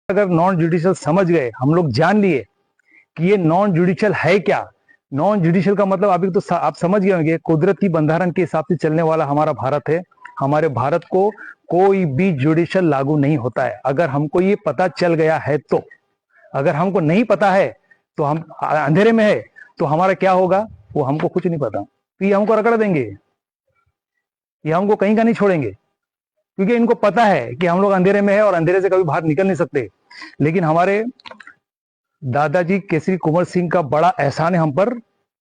अगर non judicial समझ गए, हम लोग जान लिए कि ये नॉन जुडिशियल है क्या। नॉन जुडिशियल का मतलब अभी तो आप समझ गए होंगे, कुदरती बंधारण के हिसाब से चलने वाला हमारा भारत है। हमारे भारत को कोई भी जुडिशियल लागू नहीं होता है। अगर हमको ये पता चल गया है तो, अगर हमको नहीं पता है तो हम अंधेरे में है, तो हमारा क्या होगा वो हमको कुछ नहीं पता। तो ये हमको रगड़ देंगे, ये हमको कहीं का नहीं छोड़ेंगे, क्योंकि इनको पता है कि हम लोग अंधेरे में है और अंधेरे से कभी बाहर निकल नहीं सकते। लेकिन हमारे दादाजी केसरी कुंवर सिंह का बड़ा एहसान है हम पर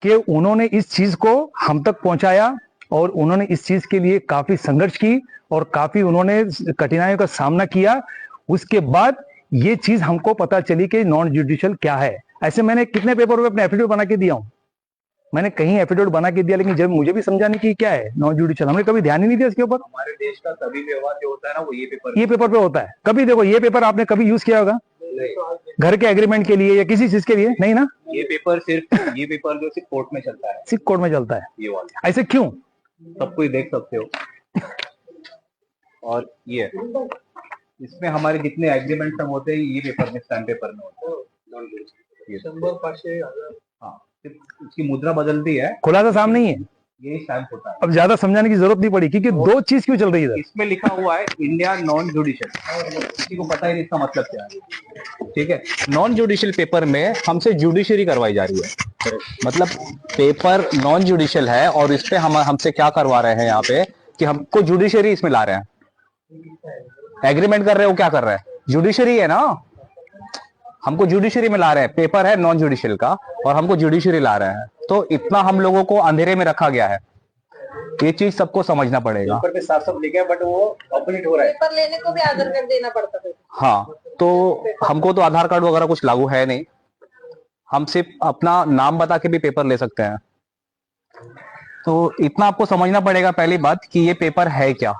कि उन्होंने इस चीज को हम तक पहुंचाया और उन्होंने इस चीज के लिए काफी संघर्ष की और काफी उन्होंने कठिनाइयों का सामना किया। उसके बाद ये चीज हमको पता चली कि नॉन जुडिशियल क्या है। ऐसे मैंने कितने पेपर पे अपने एफिडेविट बना के दिया हूं, मैंने कहीं एफिडेविट बना के दिया, लेकिन जब मुझे भी समझाने की क्या है नॉन जुडिशियल, हमने कभी ध्यान ही नहीं दिया इसके ऊपर। हमारे देश का सभी व्यवहार जो होता है ना वो ये पेपर पे होता है। कभी देखो ये पेपर आपने कभी यूज किया होगा घर के एग्रीमेंट के लिए या किसी चीज के लिए? नहीं ना। ये पेपर जो सिर्फ कोर्ट में चलता है, सिर्फ कोर्ट में चलता है। ये वाला ऐसे क्यों? सब कुछ देख सकते हो। और ये इसमें हमारे जितने एग्रीमेंट सब होते हैं ये पेपर में, स्टैम्प पेपर में होते हैं। हाँ, सिर्फ उसकी मुद्रा बदलती है, खुलासा साफ नहीं है, यही स्टैम्प होता है। अब ज्यादा समझाने की जरूरत नहीं पड़ी, क्योंकि दो चीज क्यों चल रही है इधर। इसमें लिखा हुआ है इंडिया नॉन जुडिशियल, किसी को पता ही नहीं इसका मतलब क्या है। ठीक है, नॉन जुडिशियल पेपर में हमसे जुडिशरी करवाई जा रही है। मतलब पेपर नॉन जुडिशियल है और इस पे हमसे क्या करवा रहे हैं यहाँ पे कि हमको जुडिशरी इसमें ला रहे हैं। एग्रीमेंट कर रहे हो, क्या कर रहे हैं? जुडिशरी है ना, हमको जुडिशरी में ला रहे हैं। पेपर है नॉन जुडिशियल का और हमको जुडिशरी ला रहे हैं। तो इतना हम लोगों को अंधेरे में रखा गया है, ये चीज सबको समझना पड़ेगा। पेपर पे साफ साफ लिखा है बट वो ऑपोजिट हो रहा है। पेपर लेने को भी आधार कार्ड देना पड़ता है। हाँ, तो हमको तो आधार कार्ड वगैरह कुछ लागू है नहीं, हम सिर्फ अपना नाम बता के भी पेपर ले सकते हैं। तो इतना आपको समझना पड़ेगा पहली बात कि ये पेपर है क्या।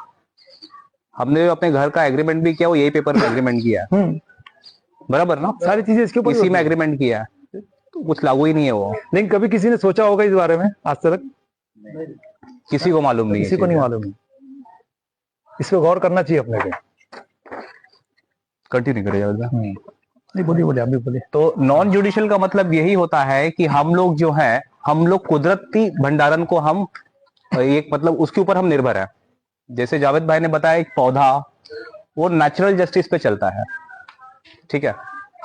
हमने अपने घर का एग्रीमेंट भी किया, वो यही पेपर में एग्रीमेंट किया है, बराबर ना। सारी चीजें इसके ऊपर इसी में एग्रीमेंट किया है, तो कुछ लागू ही नहीं है वो। लेकिन कभी किसी ने सोचा होगा इस बारे में? आज तक किसी को मालूम नहीं है, किसी को नहीं मालूम है। इस पे गौर करना चाहिए अपने को। कंटिन्यू करिए। नहीं बोलिए बोलिए, आप भी बोलिए। तो नॉन जुडिशियल का मतलब यही होता है कि हम लोग जो है, हम लोग कुदरती भंडारण को हम एक मतलब उसके ऊपर हम निर्भर है। जैसे जावेद भाई ने बताया, एक पौधा वो नेचुरल जस्टिस पे चलता है, ठीक है।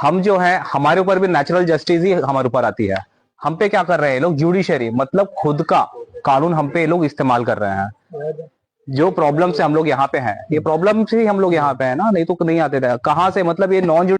हम जो है हमारे ऊपर भी नेचुरल जस्टिस ही हमारे ऊपर आती है। हम पे क्या कर रहे हैं लोग? जुडिशरी, मतलब खुद का कानून हम पे लोग इस्तेमाल कर रहे हैं। जो प्रॉब्लम से हम लोग यहाँ पे हैं, ये प्रॉब्लम से ही हम लोग यहाँ पे हैं ना, नहीं तो नहीं आते थे। कहाँ से? मतलब ये नॉन